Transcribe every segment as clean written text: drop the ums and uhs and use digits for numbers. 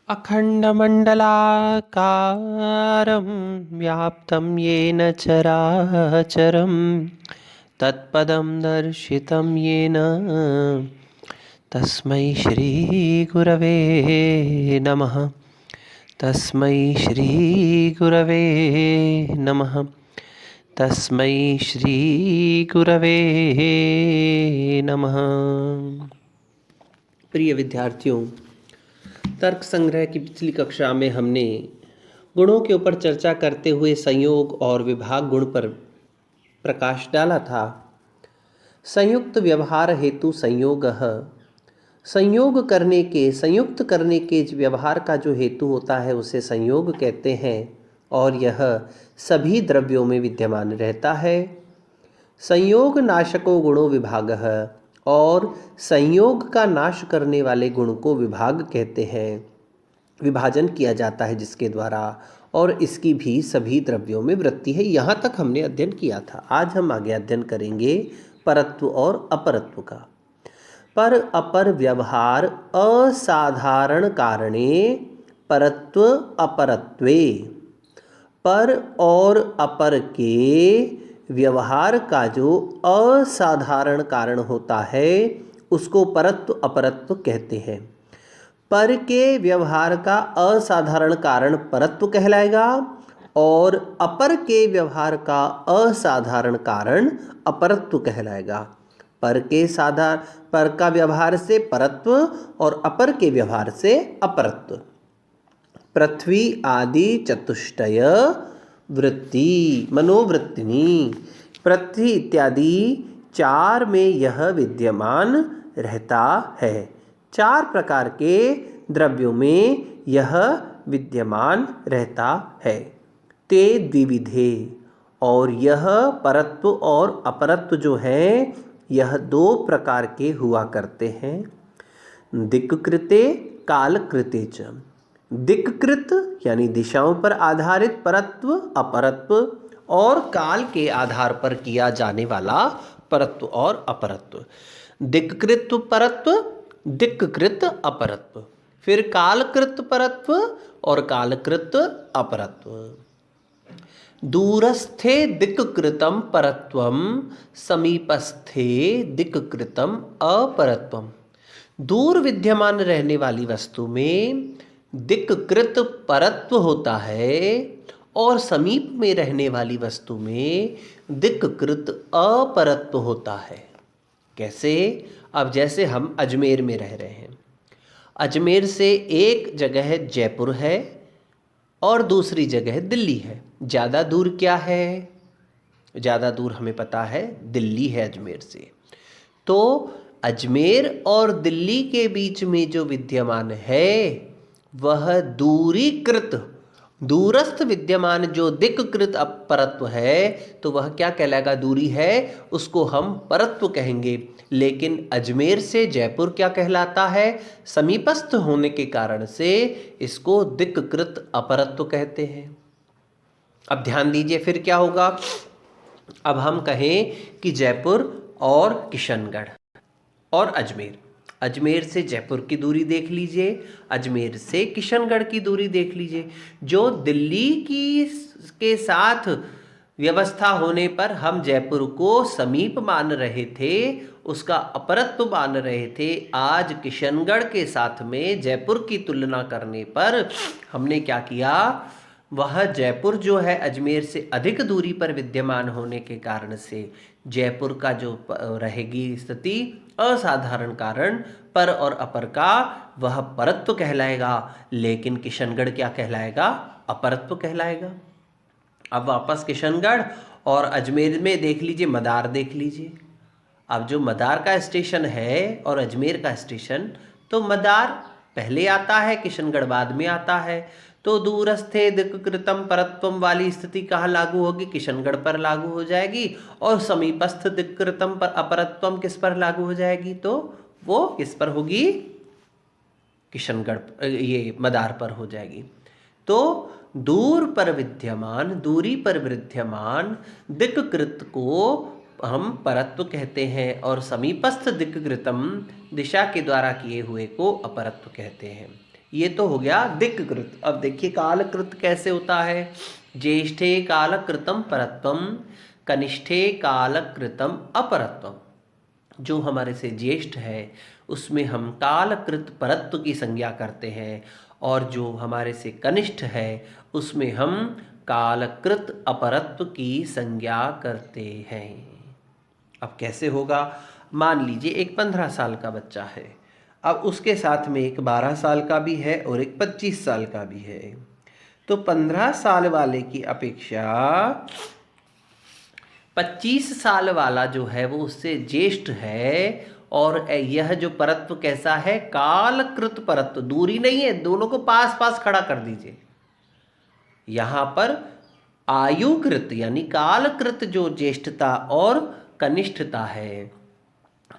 अखण्डमण्डलाकारं व्याप्तं येन चराचरं तत्पदं दर्शितं येन तस्मै श्रीगुरवे नमः। तस्मै श्रीगुरवे नमः। तस्मै श्रीगुरवे नमः। प्रिय विद्यार्थियों, तर्क संग्रह की पिछली कक्षा में हमने गुणों के ऊपर चर्चा करते हुए संयोग और विभाग गुण पर प्रकाश डाला था। संयुक्त व्यवहार हेतु संयोगः, संयुक्त करने के व्यवहार का जो हेतु होता है उसे संयोग कहते हैं और यह सभी द्रव्यों में विद्यमान रहता है। संयोग नाशको गुणों विभागः, और संयोग का नाश करने वाले गुण को विभाग कहते हैं। विभाजन किया जाता है जिसके द्वारा, और इसकी भी सभी द्रव्यों में वृत्ति है। यहाँ तक हमने अध्ययन किया था। आज हम आगे अध्ययन करेंगे परत्व और अपरत्व का। पर अपर व्यवहार असाधारण कारणे परत्व अपरत्वे, पर और अपर के व्यवहार का जो असाधारण कारण होता है उसको परत्व अपरत्व कहते हैं। पर के व्यवहार का असाधारण कारण परत्व कहलाएगा और अपर के व्यवहार का असाधारण कारण अपरत्व कहलाएगा। पर का व्यवहार से परत्व और अपर के व्यवहार से अपरत्व। पृथ्वी आदि चतुष्टय वृत्ति मनोवृत्तिनी, पृथ्वी इत्यादि चार में यह विद्यमान रहता है। चार प्रकार के द्रव्यों में यह विद्यमान रहता है। ते द्विविधे, और यह परत्व और अपरत्व जो है यह दो प्रकार के हुआ करते हैं। दिक्कृते कालकृते च, दिक्कृत यानी दिशाओं पर आधारित परत्व अपरत्व, और काल के आधार पर किया जाने वाला परत्व और अपरत्व। दिक्कृत परत्व, दिक्कृत अपरत्व, फिर कालकृत परत्व और कालकृत अपरत्व। दूरस्थे दिक्कृतं परत्वं समीपस्थे दिक्कृतं अपरत्वम। दूर विद्यमान रहने वाली वस्तु में दिक्कृत परत्व होता है और समीप में रहने वाली वस्तु में दिक्कृत अपरत्व होता है। कैसे? अब जैसे हम अजमेर में रह रहे हैं, अजमेर से एक जगह जयपुर है और दूसरी जगह दिल्ली है। ज़्यादा दूर क्या है? ज़्यादा दूर हमें पता है दिल्ली है अजमेर से। तो अजमेर और दिल्ली के बीच में जो विद्यमान है वह दूरीकृत, दूरस्थ विद्यमान जो दिक्कृत परत्व है तो वह क्या कहलाएगा? दूरी है, उसको हम परत्व कहेंगे। लेकिन अजमेर से जयपुर क्या कहलाता है? समीपस्थ होने के कारण से इसको दिक्कृत अपरत्व कहते हैं। अब ध्यान दीजिए फिर क्या होगा। अब हम कहें कि जयपुर और किशनगढ़ और अजमेर, अजमेर से जयपुर की दूरी देख लीजिए, अजमेर से किशनगढ़ की दूरी देख लीजिए। जो दिल्ली की के साथ व्यवस्था होने पर हम जयपुर को समीप मान रहे थे, उसका अपरत्व मान रहे थे, आज किशनगढ़ के साथ में जयपुर की तुलना करने पर हमने क्या किया? वह जयपुर जो है अजमेर से अधिक दूरी पर विद्यमान होने के कारण से जयपुर का जो रहेगी स्थिति असाधारण कारण पर और अपर का, वह परत्व कहलाएगा। लेकिन किशनगढ़ क्या कहलाएगा? अपरत्व कहलाएगा। अब वापस किशनगढ़ और अजमेर में देख लीजिए, मदार देख लीजिए। अब जो मदार का स्टेशन है और अजमेर का स्टेशन, तो मदार पहले आता है, किशनगढ़ बाद में आता है। तो दूरस्थे दिक्कृतम परत्वम वाली स्थिति कहाँ लागू होगी? किशनगढ़ पर लागू हो जाएगी। और समीपस्थ दिक्कृतम पर अपरत्वम किस पर लागू हो जाएगी? तो वो किस पर होगी? किशनगढ़, ये मदार पर हो जाएगी। तो दूर पर विद्यमान, दूरी पर विद्यमान दिक्कृत को हम परत्व कहते हैं और समीपस्थ दिक्कृतम दिशा के द्वारा किए हुए को अपरत्व कहते हैं। ये तो हो गया दिक्कृत। अब देखिए कालकृत कैसे होता है। ज्येष्ठे कालकृतम परत्वम, कनिष्ठे कालकृतम अपरत्वम। जो हमारे से ज्येष्ठ है उसमें हम कालकृत परत्व की संज्ञा करते हैं, और जो हमारे से कनिष्ठ है उसमें हम कालकृत अपरत्व की संज्ञा करते हैं। अब कैसे होगा। मान लीजिए एक 15 साल का बच्चा है, अब उसके साथ में एक 12 साल का भी है और एक 25 साल का भी है। तो 15 साल वाले की अपेक्षा 25 साल वाला जो है वो उससे ज्येष्ठ है, और यह जो परत्व कैसा है, कालकृत परत्व। दूरी नहीं है, दोनों को पास पास खड़ा कर दीजिए। यहां पर आयुकृत यानी कालकृत जो ज्येष्ठता और कनिष्ठता है,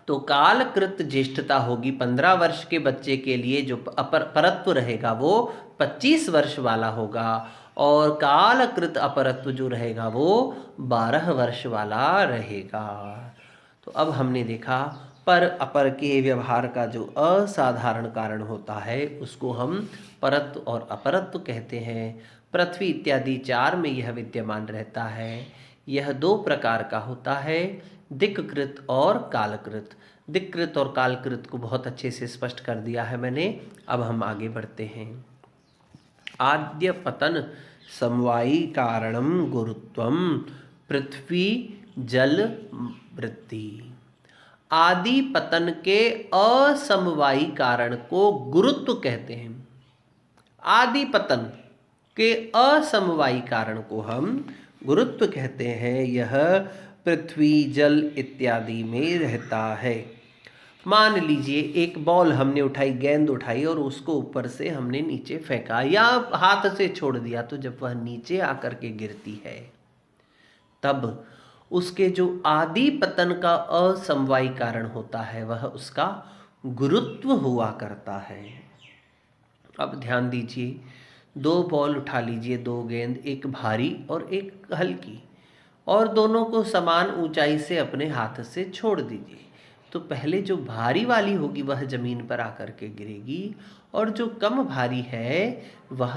तो कालकृत ज्येष्ठता होगी 15 वर्ष के बच्चे के लिए, जो परत्व रहेगा वो 25 वर्ष वाला होगा, और कालकृत अपरत्व जो रहेगा वो 12 वर्ष वाला रहेगा। तो अब हमने देखा पर अपर के व्यवहार का जो असाधारण कारण होता है उसको हम परत्व और अपरत्व कहते हैं। पृथ्वी इत्यादि 4 में यह विद्यमान रहता है। यह 2 प्रकार का होता है, दिक्कृत और कालकृत। दिक्कृत और कालकृत को बहुत अच्छे से स्पष्ट कर दिया है मैंने। अब हम आगे बढ़ते हैं। आद्य पतन समवायी कारणम गुरुत्वम पृथ्वी जल वृत्ति। आदि पतन के असमवायी कारण को गुरुत्व कहते हैं। आदि पतन के असमवायी कारण को हम गुरुत्व कहते हैं। यह पृथ्वी जल इत्यादि में रहता है। मान लीजिए एक बॉल हमने उठाई, गेंद उठाई और उसको ऊपर से हमने नीचे फेंका या हाथ से छोड़ दिया, तो जब वह नीचे आकर के गिरती है तब उसके जो आदि पतन का असमवायी कारण होता है वह उसका गुरुत्व हुआ करता है। अब ध्यान दीजिए, 2 बॉल उठा लीजिए, 2 गेंद, एक भारी और एक हल्की, और दोनों को समान ऊंचाई से अपने हाथ से छोड़ दीजिए। तो पहले जो भारी वाली होगी वह जमीन पर आकर के गिरेगी, और जो कम भारी है वह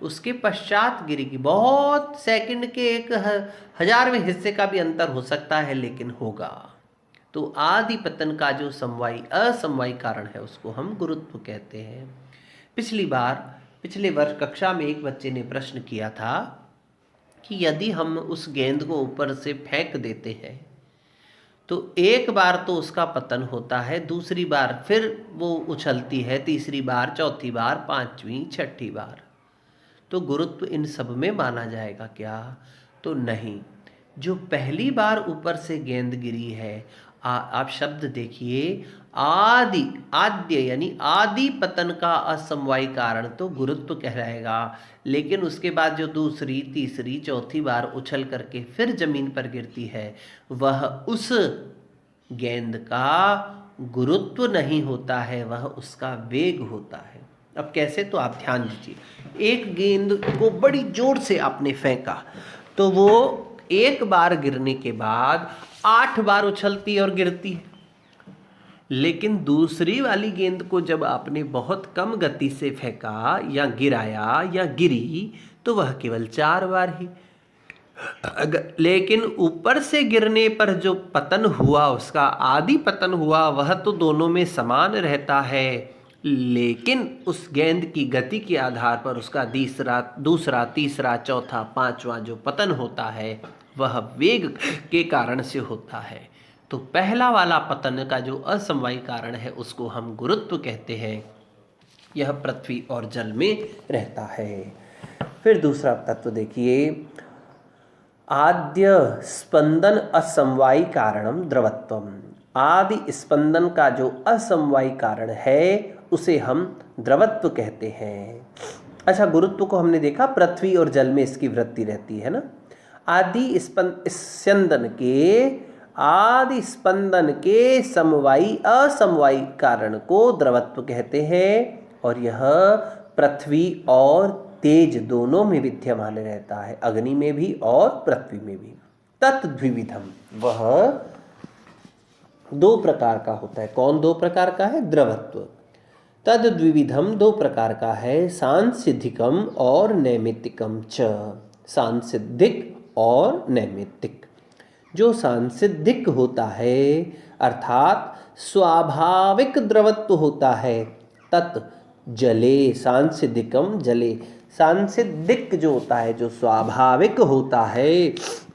उसके पश्चात गिरेगी। बहुत सेकंड के 1000वें हिस्से का भी अंतर हो सकता है, लेकिन होगा। तो आदि पतन का जो समवायी असमवायी कारण है उसको हम गुरुत्व कहते हैं। पिछले वर्ष कक्षा में एक बच्चे ने प्रश्न किया था कि यदि हम उस गेंद को ऊपर से फेंक देते हैं तो एक बार तो उसका पतन होता है, दूसरी बार फिर वो उछलती है, तीसरी बार, चौथी बार, 5वीं, 6ठी बार। तो गुरुत्व इन सब में माना जाएगा क्या? तो नहीं। जो पहली बार ऊपर से गेंद गिरी है, आप शब्द देखिए, आद्य यानी आदि पतन का असमवायी कारण तो गुरुत्व कहलाएगा, लेकिन उसके बाद जो दूसरी, तीसरी, चौथी बार उछल करके फिर जमीन पर गिरती है वह उस गेंद का गुरुत्व नहीं होता है, वह उसका वेग होता है। अब कैसे, तो आप ध्यान दीजिए। एक गेंद को बड़ी जोर से आपने फेंका तो वो एक बार गिरने के बाद 8 बार उछलती और गिरती है, लेकिन दूसरी वाली गेंद को जब आपने बहुत कम गति से फेंका या गिराया या गिरी तो वह केवल 4 बार ही। लेकिन ऊपर से गिरने पर जो पतन हुआ, उसका आदि पतन हुआ, वह तो दोनों में समान रहता है, लेकिन उस गेंद की गति के आधार पर उसका दूसरा, तीसरा, चौथा, 5वां जो पतन होता है वह वेग के कारण से होता है। तो पहला वाला पतन का जो असमवायी कारण है उसको हम गुरुत्व कहते हैं। यह पृथ्वी और जल में रहता है। फिर दूसरा तत्व देखिए, आद्य स्पंदन असमवायी कारणम द्रवत्वम। आदि स्पंदन का जो असमवायी कारण है उसे हम द्रवत्व कहते हैं। अच्छा, गुरुत्व को हमने देखा पृथ्वी और जल में इसकी वृत्ति रहती है ना। आदि स्पंदन के असमवायी कारण को द्रवत्व कहते हैं, और यह पृथ्वी और तेज दोनों में विद्यमान रहता है, अग्नि में भी और पृथ्वी में भी। तत्द्विविधम, वह 2 प्रकार का होता है। कौन 2 प्रकार का है? द्रवत्व। तद द्विविधम दो प्रकार का है, सांसिधिकम और नैमित्तिकम च। सांसिधिक और नैमित्तिक। जो सांसिधिक होता है अर्थात स्वाभाविक द्रवत्व होता है, तत् जले, सांसिधिकम जले। सांसिधिक जो होता है, जो स्वाभाविक होता है,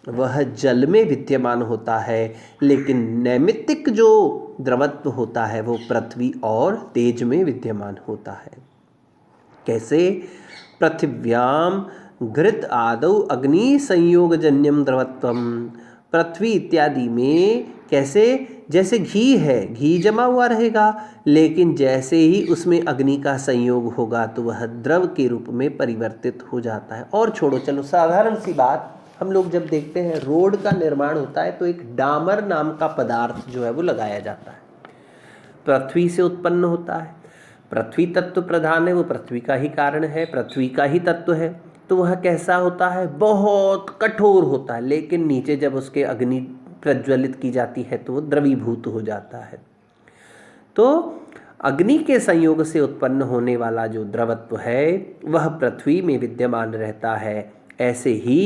वह जल में विद्यमान होता है, लेकिन नैमित्तिक जो द्रवत्व होता है वो पृथ्वी और तेज में विद्यमान होता है। कैसे? पृथिव्याम घृत आदौ अग्नि संयोगजन्यम द्रवत्वम। पृथ्वी इत्यादि में कैसे? जैसे घी है, घी जमा हुआ रहेगा, लेकिन जैसे ही उसमें अग्नि का संयोग होगा तो वह द्रव के रूप में परिवर्तित हो जाता है। और छोड़ो, चलो साधारण सी बात, हम लोग जब देखते हैं रोड का निर्माण होता है तो एक डामर नाम का पदार्थ जो है वो लगाया जाता है, पृथ्वी से उत्पन्न होता है। पृथ्वी तत्व प्रधान है, वो पृथ्वी का ही कारण है, पृथ्वी का ही तत्व है, तो वह कैसा होता है? बहुत कठोर होता है, लेकिन नीचे जब उसके अग्नि प्रज्वलित की जाती है तो वो द्रवीभूत हो जाता है। तो अग्नि के संयोग से उत्पन्न होने वाला जो द्रवत्व है वह पृथ्वी में विद्यमान रहता है। ऐसे ही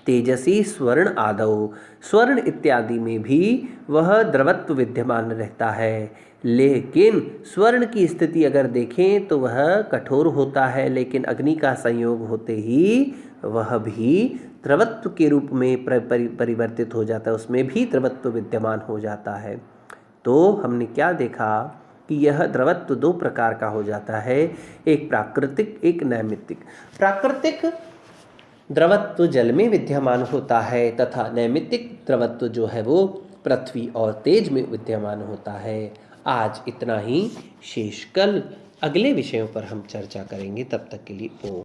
तेजसी स्वर्ण आदौ, स्वर्ण इत्यादि में भी वह द्रवत्व विद्यमान रहता है, लेकिन स्वर्ण की स्थिति अगर देखें तो वह कठोर होता है, लेकिन अग्नि का संयोग होते ही वह भी द्रवत्व के रूप में परिवर्तित हो जाता है, उसमें भी द्रवत्व विद्यमान हो जाता है। तो हमने क्या देखा कि यह द्रवत्व दो प्रकार का हो जाता है, एक प्राकृतिक, एक नैमित्तिक। प्राकृतिक द्रवत्व जल में विद्यमान होता है तथा नैमित्तिक द्रवत्व जो है वो पृथ्वी और तेज में विद्यमान होता है। आज इतना ही, शेष कल अगले विषयों पर हम चर्चा करेंगे। तब तक के लिए ओम।